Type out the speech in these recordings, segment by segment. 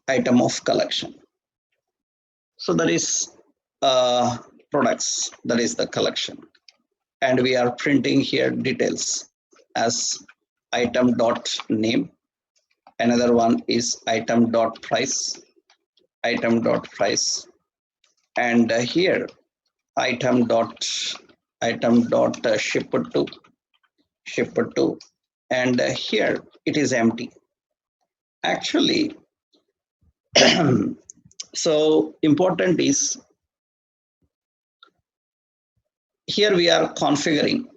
item of collection. So that is products, that is the collection. And we are printing here details as item dot name. Another one is item dot price, and here item dot shipped to, and here it is empty. Actually, so important is here we are configuring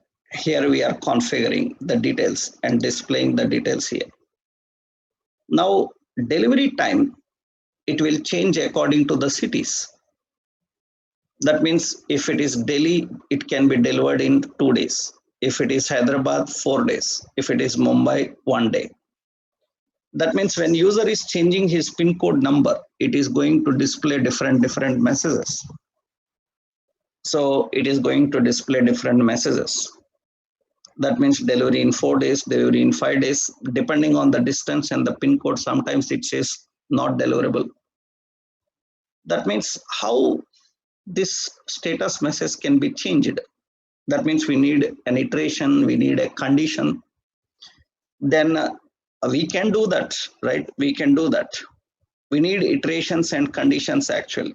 the details and displaying the details here. Now delivery time, it will change according to the cities. That means if it is Delhi, it can be delivered in 2 days. If it is Hyderabad, 4 days. If it is Mumbai, 1 day. That means when user is changing his PIN code number, it is going to display different messages. So it is going to display different messages. That means delivery in 4 days, delivery in 5 days, depending on the distance and the PIN code, sometimes it says not deliverable. That means how this status message can be changed. That means we need an iteration, we need a condition. Then we can do that, right? We can do that. We need iterations and conditions actually.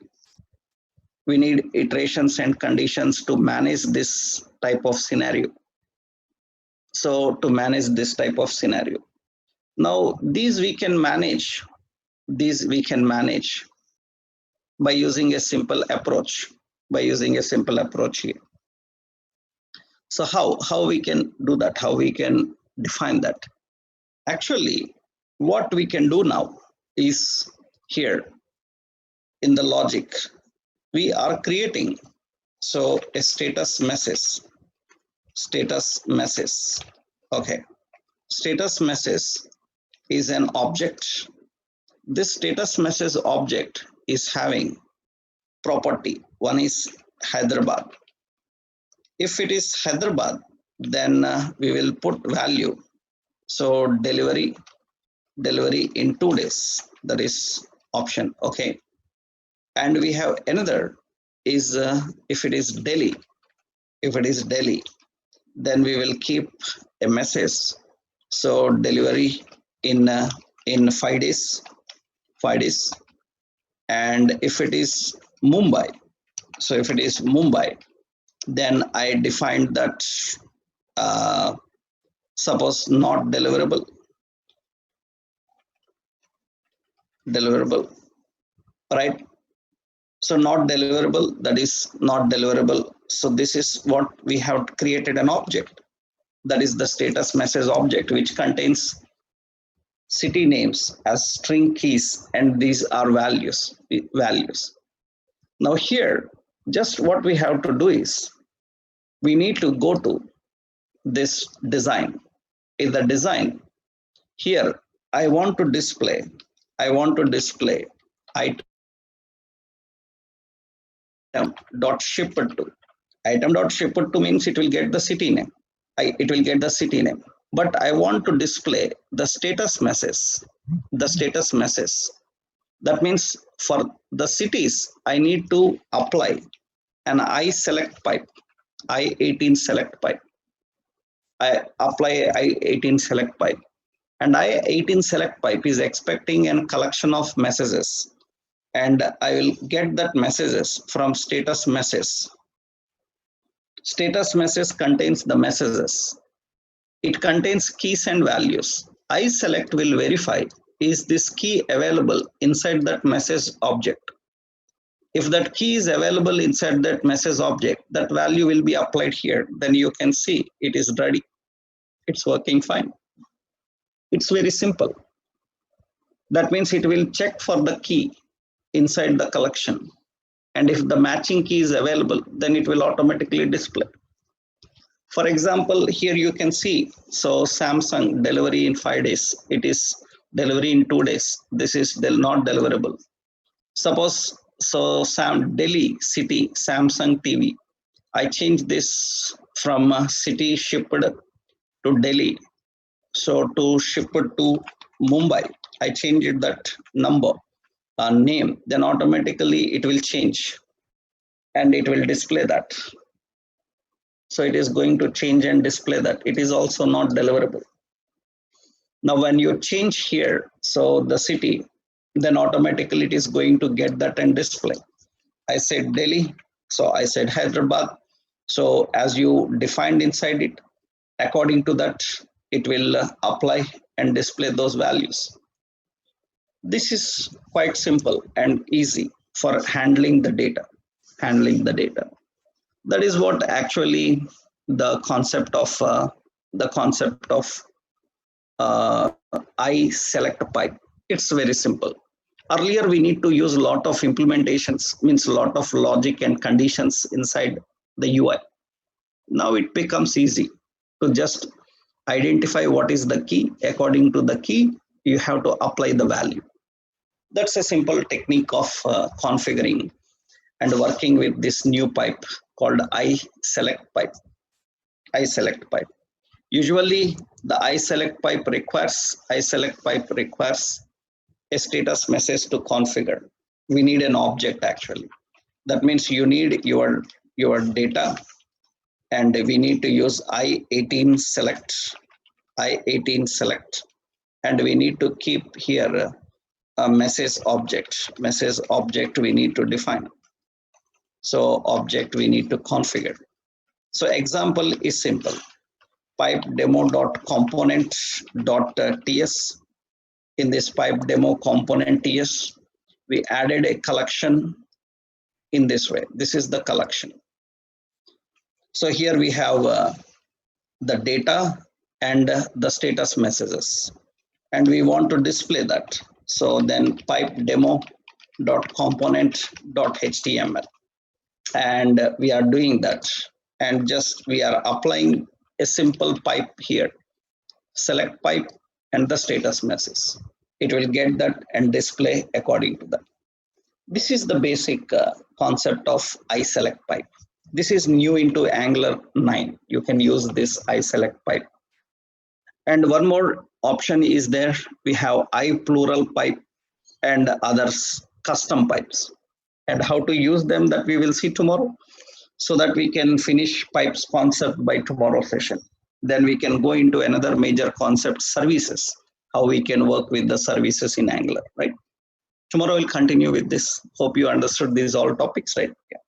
We need iterations and conditions to manage this type of scenario. So to manage this type of scenario. Now these we can manage by using a simple approach, here. So how we can do that? How we can define that? Actually, what we can do now is here in the logic, we are creating so a status message. Okay, status message is an object. This status message object is having property. One is Hyderabad. If it is Hyderabad, then we will put value. So delivery in 2 days. That is option. Okay. And we have another is if it is Delhi. Then we will keep a message. So delivery in 5 days. And if it is Mumbai, then I defined that suppose not deliverable, right? So not deliverable, that is not deliverable. So this is what we have created an object. That is the status message object, which contains city names as string keys, and these are values. Now here, just what we have to do is we need to go to this design. In the design, here I want to display item dot shipped to. Item dot shipped to means it will get the city name. But I want to display the status message. That means for the cities, I need to apply an I18 select pipe. I apply I18 select pipe. And I18 select pipe is expecting a collection of messages. And I will get that messages from status message. Status message contains the messages. It contains keys and values. I select will verify, is this key available inside that message object? If that key is available inside that message object, that value will be applied here. Then you can see it is ready. It's working fine. It's very simple. That means it will check for the key inside the collection. And if the matching key is available, then it will automatically display. For example, here you can see, so Samsung delivery in 5 days. It is delivery in 2 days. This is not deliverable. Suppose, so Delhi city, Samsung TV. I change this from city shipped to Delhi. So to shipped to Mumbai, I changed that number. name, then automatically it will change and it will display that. So it is going to change and display that. It is also not deliverable. Now, when you change here, so the city, then automatically it is going to get that and display. I said Delhi, so I said Hyderabad. So as you defined inside it, according to that, it will apply and display those values. This is quite simple and easy for handling the data. Handling the data. That is what actually the concept of I select pipe. It's very simple. Earlier we need to use a lot of implementations, means a lot of logic and conditions inside the UI. Now it becomes easy to just identify what is the key. According to the key, you have to apply the value. That's a simple technique of configuring and working with this new pipe called I select pipe. I select pipe. Usually the I select pipe requires a status message to configure. We need an object actually. That means you need your data, and we need to use I18 select, I18 select, and we need to keep here a message object we need to define. So object we need to configure. So example is simple. Pipe demo.component.ts. In this pipe demo component TS, we added a collection in this way. This is the collection. So here we have the data and the status messages, and we want to display that. So then pipe demo.component.html, and we are doing that, and just we are applying a simple pipe here. Select pipe and the status message. It will get that and display according to that. This is the basic concept of iSelect pipe. This is new into Angular 9. You can use this iSelect pipe. And one more option is there. We have iPlural pipe and others custom pipes. And how to use them, that we will see tomorrow, so that we can finish pipes concept by tomorrow session. Then we can go into another major concept, services, how we can work with the services in Angular, right? Tomorrow we'll continue with this. Hope you understood these all topics, right? Yeah.